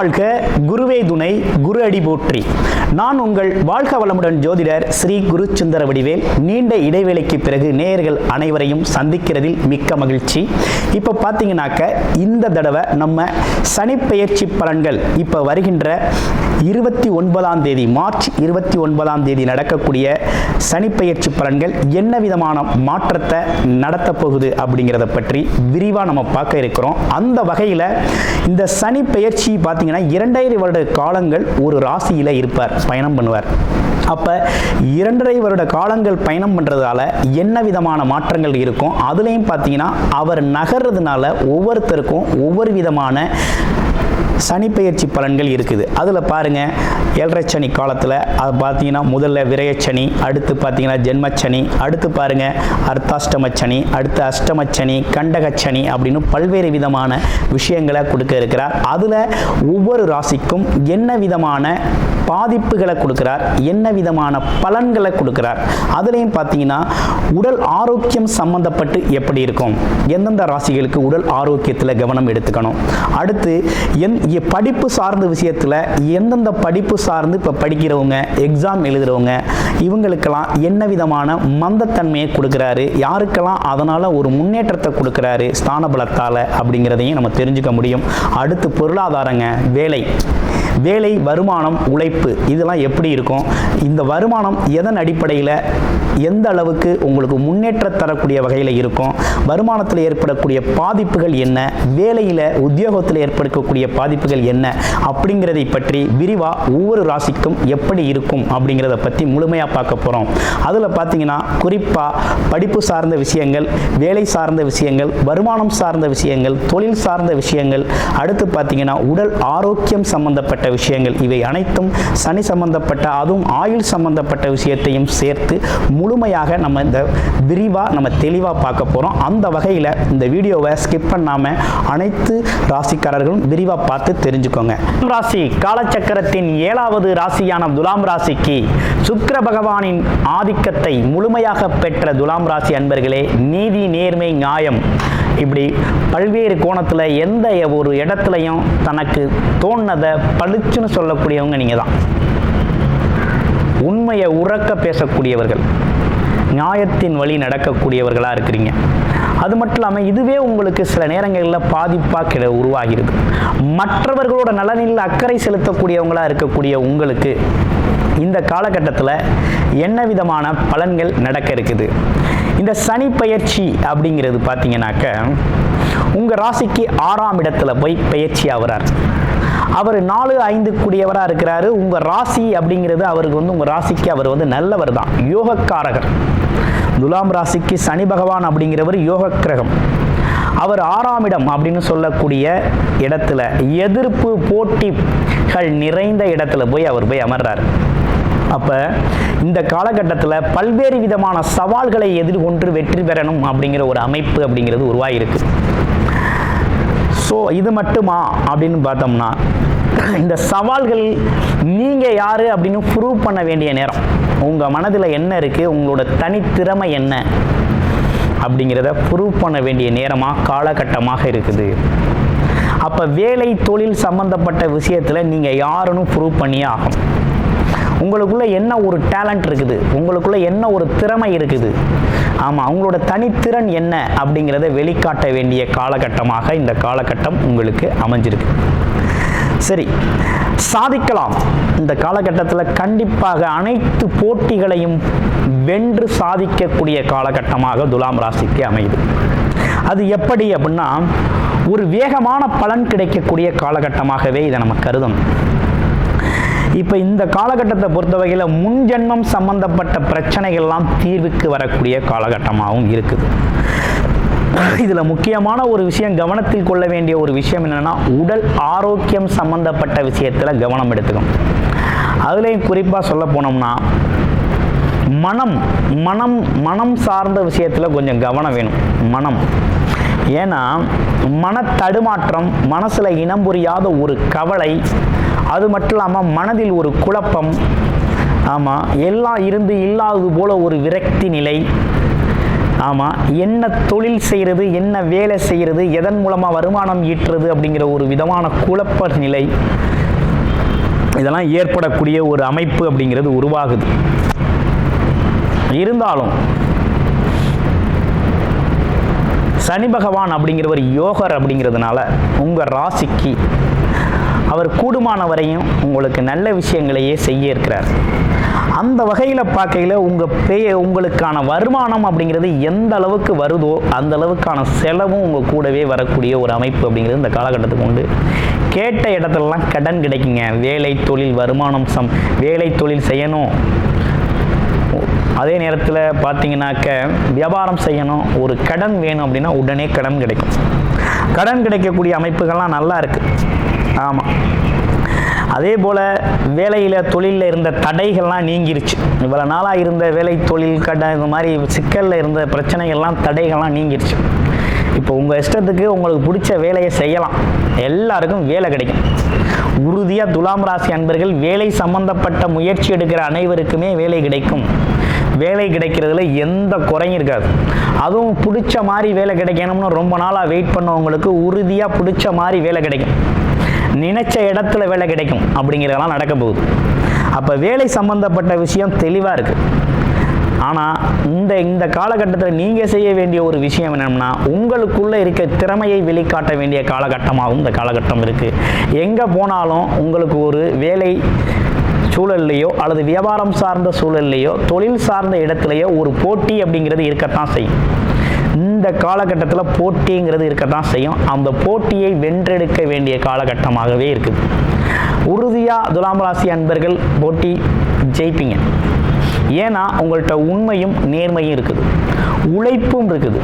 வாழ்க, குருவே துணை, குரு அடி போற்றி. நான் உங்கள் வாழ்க வளமுடன் ஜோதிடர் ஸ்ரீ குரு சுந்தர வடிவேல். நீண்ட இடைவேளைக்கு பிறகு நேயர்கள் அனைவரையும் சந்திக்கிறதில் மிக்க மகிழ்ச்சி. இப்போ பார்த்தீங்கன்னாக்க இந்த தடவை நம்ம சனிப்பெயர்ச்சி பலன்கள் இப்போ வருகின்ற 29ஆம் தேதி மார்ச் 29ஆம் தேதி நடக்கக்கூடிய சனிப்பெயர்ச்சி பலன்கள் என்ன விதமான மாற்றத்தை நடத்த போகுது அப்படிங்கிறத பற்றி விரிவாக நம்ம பார்க்க இருக்கிறோம். அந்த வகையில் இந்த சனி பெயர்ச்சி பார்த்தீங்கன்னா 2.5 வருட காலங்கள் ஒரு ராசியில் இருப்பார், பயணம் பண்ணுவார். அப்போ 2.5 வருட காலங்கள் பயணம் பண்ணுறதால என்ன விதமான மாற்றங்கள் இருக்கும், அதுலேயும் பார்த்தீங்கன்னா அவர் நகர்றதுனால ஒவ்வொருத்தருக்கும் ஒவ்வொரு விதமான சனிப்பெயர்ச்சி பலன்கள் இருக்குது. அதில் பாருங்கள், 7.5 சனி காலத்தில் அது பார்த்தீங்கன்னா முதல்ல விரயச்சனி, அடுத்து பார்த்தீங்கன்னா ஜென்மச்சனி, அடுத்து பாருங்கள் அர்த்தாஷ்டமச்சனி, அடுத்து அஷ்டமச்சனி, கண்டகச்சனி அப்படின்னு பல்வேறு விதமான விஷயங்களை கொடுக்க இருக்கிறார். அதில் ஒவ்வொரு ராசிக்கும் என்ன விதமான பாதிப்புகளை கொடுக்கிறார், என்ன விதமான பலன்களை கொடுக்கிறார். அதுலேயும் பார்த்தீங்கன்னா உடல் ஆரோக்கியம் சம்பந்தப்பட்டு எப்படி இருக்கும், எந்தெந்த ராசிகளுக்கு உடல் ஆரோக்கியத்தில் கவனம் எடுத்துக்கணும், அடுத்து படிப்பு சார்ந்த விஷயத்தில் எந்தெந்த படிப்பு சார்ந்து இப்போ படிக்கிறவங்க, எக்ஸாம் எழுதுகிறவங்க, இவங்களுக்கெல்லாம் என்ன விதமான மந்தத்தன்மையை கொடுக்குறாரு, யாருக்கெல்லாம் அதனால் ஒரு முன்னேற்றத்தை கொடுக்குறாரு ஸ்தான பலத்தால் அப்படிங்கிறதையும் நம்ம தெரிஞ்சுக்க முடியும். அடுத்து பொருளாதாரங்க, வேலை, வருமானம், உழைப்பு, இதெல்லாம் எப்படி இருக்கும், இந்த வருமானம் எதன் அடிப்படையில் எந்த அளவுக்கு உங்களுக்கு முன்னேற்றம் தரக்கூடிய வகையில் இருக்கும், வருமானத்தில் ஏற்படக்கூடிய பாதிப்புகள் என்ன, வேலையில் உத்தியோகத்தில் ஏற்படக்கூடிய பாதிப்புகள் என்ன அப்படிங்கிறதை பற்றி விரிவாக ஒவ்வொரு ராசிக்கும் எப்படி இருக்கும் அப்படிங்கிறத பற்றி முழுமையாக பார்க்க போகிறோம். அதில் பார்த்தீங்கன்னா குறிப்பாக படிப்பு சார்ந்த விஷயங்கள், வேலை சார்ந்த விஷயங்கள், வருமானம் சார்ந்த விஷயங்கள், தொழில் சார்ந்த விஷயங்கள், அடுத்து பார்த்தீங்கன்னா உடல் ஆரோக்கியம் சம்பந்தப்பட்ட விஷயங்கள், இவை அனைத்தும் சனி சம்பந்தப்பட்ட, அதுவும் ஆயுள் சம்பந்தப்பட்ட விஷயத்தையும் சேர்த்து முழுமையாக நம்ம இந்த விரிவாக நம்ம தெளிவாக பார்க்க போகிறோம். அந்த வகையில் இந்த வீடியோவை ஸ்கிப் பண்ணாமல் அனைத்து ராசிக்காரர்களும் விரிவாக பார்த்து தெரிஞ்சுக்கோங்க. ராசி காலச்சக்கரத்தின் 7வது ராசியான துலாம் ராசிக்கு சுக்கிர பகவானின் ஆதிக்கத்தை முழுமையாக பெற்ற துலாம் ராசி அன்பர்களே, நீதி, நேர்மை, நியாயம், இப்படி பல்வேறு கோணத்தில் எந்த ஒரு இடத்துலையும் தனக்கு தோணுனதை பளிச்சுன்னு சொல்லக்கூடியவங்க நீங்கள் தான். உண்மையை உறக்க பேசக்கூடியவர்கள், நியாயத்தின் வழி நடக்கக்கூடியவர்களாக இருக்கிறீங்க. அது மட்டும் இல்லாமல் இதுவே உங்களுக்கு சில நேரங்களில் பாதிப்பாக உருவாகிறது. மற்றவர்களோட நலனில் அக்கறை செலுத்தக்கூடியவங்களாக இருக்கக்கூடிய உங்களுக்கு இந்த காலகட்டத்தில் என்ன விதமான பலன்கள் நடக்க இருக்குது. இந்த சனி பயிற்சி அப்படிங்கிறது பார்த்தீங்கன்னாக்க உங்கள் ராசிக்கு 6ஆம் இடத்துல போய் பயிற்சி ஆகிறார். அவர் 4-5 கூடியவராக இருக்கிறாரு. உங்கள் ராசி அப்படிங்கிறது அவருக்கு உங்கள் ராசிக்கு அவர் நல்லவர் தான், யோகக்காரகர். துலாம் ராசிக்கு சனி பகவான் அப்படிங்கிறவர் யோக கிரகம். அவர் 6ஆம் இடம் அப்படின்னு சொல்லக்கூடிய இடத்துல எதிர்ப்பு போட்டிகள் நிறைந்த இடத்துல அவர் போய் அமர்றார். அப்போ இந்த காலகட்டத்தில் பல்வேறு விதமான சவால்களை எதிர்கொண்டு வெற்றி பெறணும் அப்படிங்கிற ஒரு அமைப்பு அப்படிங்கிறது உருவாகிருக்கு. ஸோ இது மட்டுமா அப்படின்னு பார்த்தோம்னா இந்த சவால்கள் நீங்கள் யார் அப்படின்னு ப்ரூவ் பண்ண வேண்டிய நேரம். உங்கள் மனதில் என்ன இருக்குது, உங்களோட தனித்திறமை என்ன அப்படிங்கிறத ப்ரூவ் பண்ண வேண்டிய நேரமாக காலகட்டமாக இருக்குது. அப்போ வேலை, தொழில் சம்பந்தப்பட்ட விஷயத்தில் நீங்கள் யாருன்னு ப்ரூவ் பண்ணியே ஆகும். உங்களுக்குள்ள என்ன ஒரு டேலண்ட் இருக்குது, உங்களுக்குள்ள என்ன ஒரு திறமை இருக்குது, ஆமாம் உங்களோட தனித்திறன் என்ன அப்படிங்கிறத வெளிக்காட்ட வேண்டிய காலகட்டமாக இந்த காலகட்டம் உங்களுக்கு அமைஞ்சிருக்கு. சரி, சாதிக்கலாம். இந்த காலகட்டத்தில் கண்டிப்பாக அனைத்து போட்டிகளையும் வென்று சாதிக்கக்கூடிய காலகட்டமாக துலாம் ராசிக்கு அமையுது. அது எப்படி அப்படின்னா ஒரு வேகமான பலன் கிடைக்கக்கூடிய காலகட்டமாகவே இதை நம்ம கருதணும். இப்போ இந்த காலகட்டத்தை பொறுத்த வகையில் முன்ஜென்மம் சம்பந்தப்பட்ட பிரச்சனைகள்லாம் தீர்வுக்கு வரக்கூடிய காலகட்டமாகவும் இருக்குது. இதில் முக்கியமான ஒரு விஷயம், கவனத்தில் கொள்ள வேண்டிய ஒரு விஷயம் என்னென்னா உடல் ஆரோக்கியம் சம்பந்தப்பட்ட விஷயத்தில் கவனம் எடுத்துக்கணும். அதுலேயும் குறிப்பாக சொல்ல போனோம்னா மனம் சார்ந்த விஷயத்தில் கொஞ்சம் கவனம் வேணும். ஏன்னா மனத்தடுமாற்றம், மனசில் இனம் புரியாத ஒரு கவலை, அது மட்டும் இல்லாமல் மனதில் ஒரு குழப்பம், ஆமாம் எல்லாம் இருந்து இல்லாதது போல ஒரு விரக்தி நிலை, ஆமாம், என்ன தொழில் செய்கிறது, என்ன வேலை செய்கிறது, எதன் மூலமாக வருமானம் ஈட்டுறது அப்படிங்கிற ஒரு விதமான குழப்ப நிலை இதெல்லாம் ஏற்படக்கூடிய ஒரு அமைப்பு அப்படிங்கிறது உருவாகுது. இருந்தாலும் சனி பகவான் அப்படிங்கிறவர் யோகர் அப்படிங்கிறதுனால உங்கள் ராசிக்கு அவர் கூடுமான வரையும் உங்களுக்கு நல்ல விஷயங்களையே செய்ய இருக்கிறார். அந்த வகையில் பார்க்கையில் உங்களுக்கான வருமானம் அப்படிங்கிறது எந்த அளவுக்கு வருதோ அந்த அளவுக்கான செலவும் உங்கள் கூடவே வரக்கூடிய ஒரு அமைப்பு அப்படிங்கிறது இந்த காலகட்டத்துக்கு உண்டு. கேட்ட இடத்துலலாம் கடன் கிடைக்குங்க. வேலை தொழில் வருமானம் வேலை தொழில் செய்யணும், அதே நேரத்தில் பார்த்தீங்கன்னாக்க வியாபாரம் செய்யணும், ஒரு கடன் வேணும் அப்படின்னா உடனே கடன் கிடைக்கும். கடன் கிடைக்கக்கூடிய அமைப்புகள்லாம் நல்லா இருக்குது. ஆமாம், அதே போல் வேலையில் தொழிலில் இருந்த தடைகள்லாம் நீங்கிருச்சு. இவ்வளோ நாளாக இருந்த வேலை தொழில் கடன் இந்த மாதிரி சிக்கலில் இருந்த பிரச்சனைகள்லாம் தடைகள்லாம் நீங்கிருச்சு. இப்போ உங்கள் இஷ்டத்துக்கு உங்களுக்கு பிடிச்ச வேலையை செய்யலாம், எல்லாருக்கும் வேலை கிடைக்கும். உறுதியாக துலாம் ராசி அன்பர்கள் வேலை சம்பந்தப்பட்ட முயற்சி எடுக்கிற அனைவருக்குமே வேலை கிடைக்கும். வேலை கிடைக்கிறதுல எந்த குறையும் இருக்காது. அதுவும் பிடிச்ச மாதிரி வேலை கிடைக்கணும்னு ரொம்ப நாளாக வெயிட் பண்ணவங்களுக்கு உறுதியாக பிடிச்ச மாதிரி வேலை கிடைக்கும். நினைச்ச இடத்துல வேலை கிடைக்கும் அப்படிங்கிறதெல்லாம் நடக்க போகுது. அப்போ வேலை சம்பந்தப்பட்ட விஷயம் தெளிவாக இருக்குது. ஆனால் இந்த காலகட்டத்தில் நீங்கள் செய்ய வேண்டிய ஒரு விஷயம் என்னென்னா, உங்களுக்குள்ளே இருக்க திறமையை வெளிக்காட்ட வேண்டிய காலகட்டமாகவும் இந்த காலகட்டம் இருக்குது. எங்கே போனாலும் உங்களுக்கு ஒரு வேலை சூழல்லையோ அல்லது வியாபாரம் சார்ந்த சூழல்லையோ தொழில் சார்ந்த இடத்துலையோ ஒரு போட்டி அப்படிங்கிறது இருக்கத்தான் செய்யும். இந்த காலகட்டத்தில் போட்டிங்கிறது இருக்கத்தான் செய்யும். அந்த போட்டியை வென்றெடுக்க வேண்டிய காலகட்டமாகவே இருக்குது. உறுதியாக துலாம் ராசி அன்பர்கள் போட்டி ஜெயிப்பீங்க. ஏன்னா உங்கள்கிட்ட உண்மையும் நேர்மையும் இருக்குது, உழைப்பும் இருக்குது.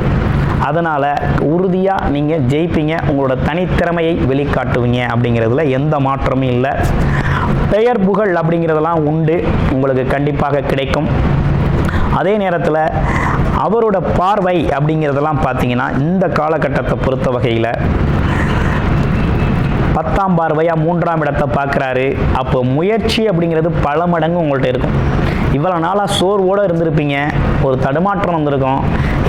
அதனால் உறுதியாக நீங்கள் ஜெயிப்பீங்க, உங்களோட தனித்திறமையை வெளிக்காட்டுவீங்க அப்படிங்கிறதுல எந்த மாற்றமும் இல்லை. பெயர் புகழ் அப்படிங்கிறதெல்லாம் உண்டு, உங்களுக்கு கண்டிப்பாக கிடைக்கும். அதே நேரத்தில் அவரோட பார்வை அப்படிங்கிறதெல்லாம் பார்த்தீங்கன்னா இந்த காலகட்டத்தை பொறுத்த வகையில் 10ஆம் பார்வையாக 3ஆம் இடத்தை பார்க்குறாரு. அப்போ முயற்சி அப்படிங்கிறது பல மடங்கு உங்கள்கிட்ட இருக்கும். இவ்வளோ நாளாக சோர்வோடு இருந்திருப்பீங்க, ஒரு தடுமாற்றம் வந்திருக்கும்.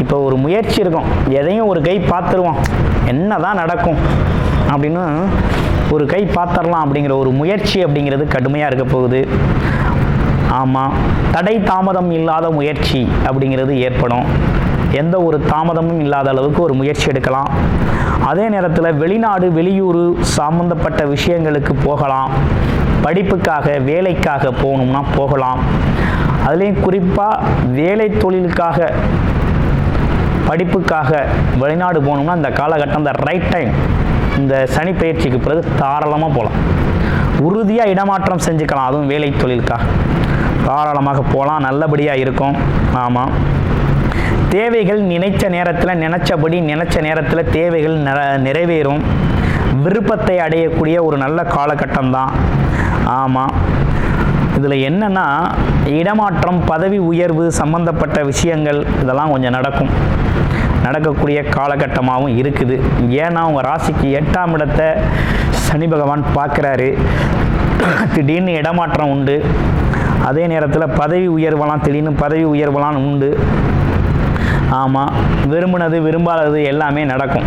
இப்போ ஒரு முயற்சி இருக்கும், எதையும் ஒரு கை பார்த்துருவோம், என்ன தான் நடக்கும் அப்படின்னு ஒரு கை பார்த்துடலாம் அப்படிங்கிற ஒரு முயற்சி அப்படிங்கிறது கடுமையாக இருக்க போகுது. ஆமாம், தடை தாமதம் இல்லாத முயற்சி அப்படிங்கிறது ஏற்படும். எந்த ஒரு தாமதமும் இல்லாத அளவுக்கு ஒரு முயற்சி எடுக்கலாம். அதே நேரத்தில் வெளிநாடு வெளியூர் சம்பந்தப்பட்ட விஷயங்களுக்கு போகலாம். படிப்புக்காக வேலைக்காக போகணும்னா போகலாம். அதுலேயும் குறிப்பாக வேலை தொழிலுக்காக படிப்புக்காக வெளிநாடு போகணும்னா இந்த காலகட்டம் இந்த ரைட் டைம். இந்த சனி பயிற்சிக்கு பிறகு தாராளமாக போகலாம். உறுதியாக இடமாற்றம் செஞ்சுக்கலாம். அதுவும் வேலை தொழிலுக்காக தாராளமாக போகலாம், நல்லபடியாக இருக்கும். ஆமாம், தேவைகள் நினைச்ச நேரத்தில் தேவைகள் நிறைவேறும். விருப்பத்தை அடையக்கூடிய ஒரு நல்ல காலகட்டம் தான். ஆமாம், இதில் என்னென்னா இடமாற்றம் பதவி உயர்வு சம்பந்தப்பட்ட விஷயங்கள் இதெல்லாம் கொஞ்சம் நடக்கக்கூடிய காலகட்டமாகவும் இருக்குது. ஏன்னா உங்கள் ராசிக்கு 8ஆம் இடத்தை சனி பகவான் பார்க்குறாரு. திடீர்னு இடமாற்றம் உண்டு. அதே நேரத்தில் பதவி உயர்வெல்லாம் உண்டு. ஆமாம், விரும்பினது விரும்பாதது எல்லாமே நடக்கும்.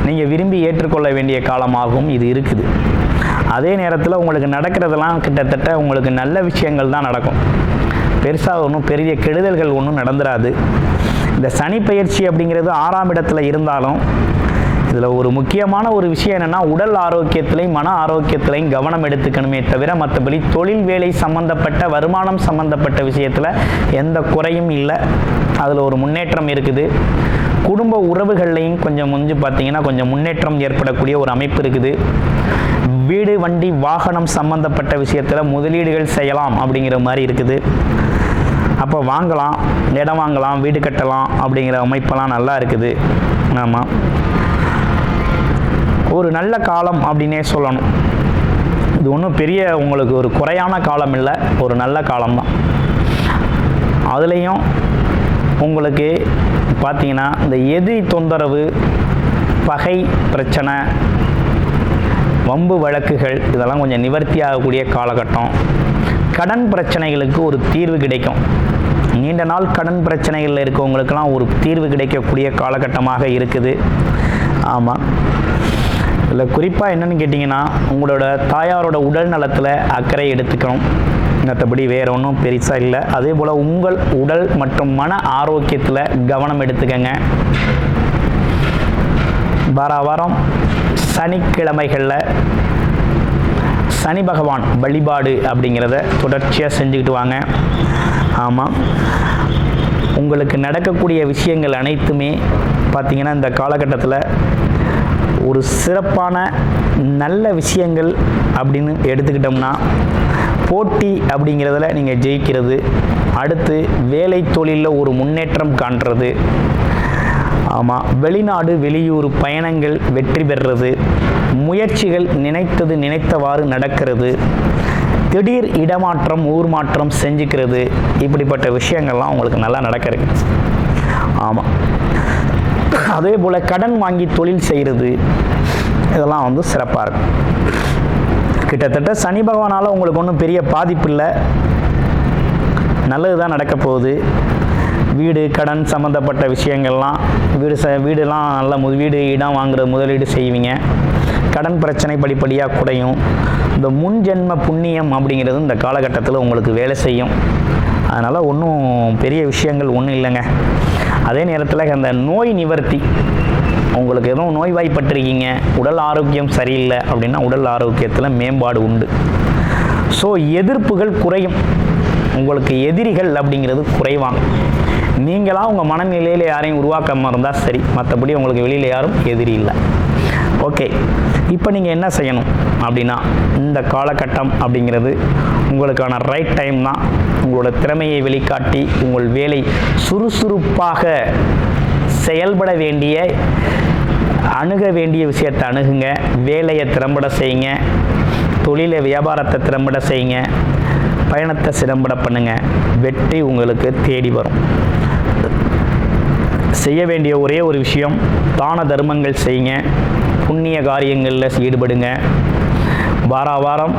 நீங்கள் விரும்பி ஏற்றுக்கொள்ள வேண்டிய காலமாகவும் இது இருக்குது. அதே நேரத்தில் உங்களுக்கு நடக்கிறதெல்லாம் கிட்டத்தட்ட உங்களுக்கு நல்ல விஷயங்கள் தான் நடக்கும். பெருசாக ஒன்றும் பெரிய கெடுதல்கள் ஒன்றும் நடந்துராது. இந்த சனி பயிற்சி அப்படிங்கிறது 6ஆம் இடத்துல இருந்தாலும் இதில் ஒரு முக்கியமான ஒரு விஷயம் என்னென்னா, உடல் ஆரோக்கியத்திலையும் மன ஆரோக்கியத்திலையும் கவனம் எடுத்துக்கணுமே தவிர மற்றபடி தொழில் வேலை சம்பந்தப்பட்ட வருமானம் சம்பந்தப்பட்ட விஷயத்தில் எந்த குறையும் இல்லை. அதில் ஒரு முன்னேற்றம் இருக்குது. குடும்ப உறவுகள்லையும் கொஞ்சம் பார்த்தீங்கன்னா கொஞ்சம் முன்னேற்றம் ஏற்படக்கூடிய ஒரு அமைப்பு இருக்குது. வீடு வண்டி வாகனம் சம்பந்தப்பட்ட விஷயத்தில் முதலீடுகள் செய்யலாம் அப்படிங்கிற மாதிரி இருக்குது. அப்போ வாங்கலாம், இடம் வாங்கலாம், வீடு கட்டலாம் அப்படிங்கிற அமைப்பெல்லாம் நல்லா இருக்குது. ஆமாம், ஒரு நல்ல காலம் அப்படின்னே சொல்லணும். இது ஒன்றும் பெரிய உங்களுக்கு ஒரு குறையான காலம் இல்லை, ஒரு நல்ல காலம்தான். அதுலேயும் உங்களுக்கு பார்த்தீங்கன்னா இந்த எதிரி தொந்தரவு, பகை பிரச்சனை, வம்பு வழக்குகள் இதெல்லாம் கொஞ்சம் நிவர்த்தி ஆகக்கூடிய காலகட்டம். கடன் பிரச்சனைகளுக்கு ஒரு தீர்வு கிடைக்கும். நீண்ட நாள் கடன் பிரச்சனைகளில் இருக்கவங்களுக்கெல்லாம் ஒரு தீர்வு கிடைக்கக்கூடிய காலகட்டமாக இருக்குது. ஆமாம், இதில் குறிப்பாக என்னென்னு கேட்டிங்கன்னா, உங்களோட தாயாரோட உடல் நலத்தில் அக்கறை எடுத்துக்கணும். மற்றபடி வேறு ஒன்றும் பெருசாக இல்லை. அதே போல் உங்கள் உடல் மற்றும் மன ஆரோக்கியத்தில் கவனம் எடுத்துக்கங்க. வாரம் சனிக்கிழமைகளில் சனி பகவான் வழிபாடு அப்படிங்கிறத தொடர்ச்சியாக செஞ்சுக்கிட்டு வாங்க. ஆமாம், உங்களுக்கு நடக்கக்கூடிய விஷயங்கள் அனைத்துமே பார்த்திங்கன்னா இந்த காலகட்டத்தில் ஒரு சிறப்பான நல்ல விஷயங்கள் அப்படின்னு எடுத்துக்கிட்டோம்னா, போட்டி அப்படிங்கிறதுல நீங்கள் ஜெயிக்கிறது, அடுத்து வேலை தொழிலில் ஒரு முன்னேற்றம் காண்றது, ஆமாம், வெளிநாடு வெளியூர் பயணங்கள் வெற்றி பெறுறது, முயற்சிகள் நினைத்தது நினைத்தவாறு நடக்கிறது, திடீர் இடமாற்றம் ஊர் மாற்றம் செஞ்சுக்கிறது, இப்படிப்பட்ட விஷயங்கள்லாம் உங்களுக்கு நல்லா நடக்கிறது. ஆமாம், அதே போல் கடன் வாங்கி தொழில் செய்கிறது, இதெல்லாம் சிறப்பாக இருக்கும். கிட்டத்தட்ட சனி பகவானால் உங்களுக்கு ஒன்றும் பெரிய பாதிப்பு இல்லை, நல்லது தான் நடக்க போகுது. வீடு கடன் சம்மந்தப்பட்ட விஷயங்கள்லாம் வீடுலாம் நல்ல வீடு இடம் வாங்குகிற முதலீடு செய்வீங்க. கடன் பிரச்சனை படிப்படியாக குறையும். இந்த முன் ஜென்ம புண்ணியம் அப்படிங்கிறது இந்த காலகட்டத்தில் உங்களுக்கு வேலை செய்யும். அதனால் ஒன்றும் பெரிய விஷயங்கள் ஒன்றும் இல்லைங்க. அதே நேரத்தில் அந்த நோய் நிவர்த்தி, உங்களுக்கு எதுவும் நோய்வாய்ப்பட்டிருக்கீங்க, உடல் ஆரோக்கியம் சரியில்லை அப்படின்னா உடல் ஆரோக்கியத்தில் மேம்பாடு உண்டு. ஸோ எதிர்ப்புகள் குறையும், உங்களுக்கு எதிரிகள் அப்படிங்கிறது குறைவாங்க. நீங்களாக உங்கள் மனநிலையில் யாரையும் உருவாக்காமல் இருந்தால் சரி, மற்றபடி உங்களுக்கு வெளியில் யாரும் எதிரி இல்லை. ஓகே, இப்போ நீங்கள் என்ன செய்யணும் அப்படின்னா, இந்த காலகட்டம் அப்படிங்கிறது உங்களுக்கான ரைட் டைம் தான். உங்களோட திறமையை வெளிக்காட்டி உங்கள் வேலை சுறுசுறுப்பாக செயல்பட வேண்டிய அணுக வேண்டிய விஷயத்தை அணுகுங்க. வேலையை திறம்பட செய்யுங்க, தொழிலை வியாபாரத்தை திறம்பட செய்யுங்க, பயணத்தை சிறம்பட பண்ணுங்க. வெற்றி உங்களுக்கு தேடி வரும். செய்ய வேண்டிய ஒரே ஒரு விஷயம், தான தர்மங்கள் செய்யுங்க, புண்ணிய காரியங்களில் ஈடுபடுங்க. வாரம்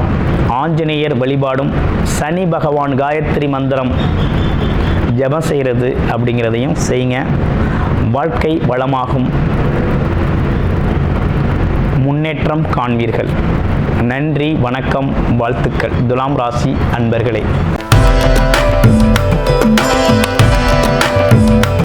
ஆஞ்சநேயர் வழிபாடும் சனி பகவான் காயத்ரி மந்திரம் ஜபம் செய்கிறது அப்படிங்கிறதையும் செய்யுங்க. வாழ்க்கை வளமாகும், முன்னேற்றம் காண்பீர்கள். நன்றி, வணக்கம், வாழ்த்துக்கள். துலாம் ராசி அன்பர்களே.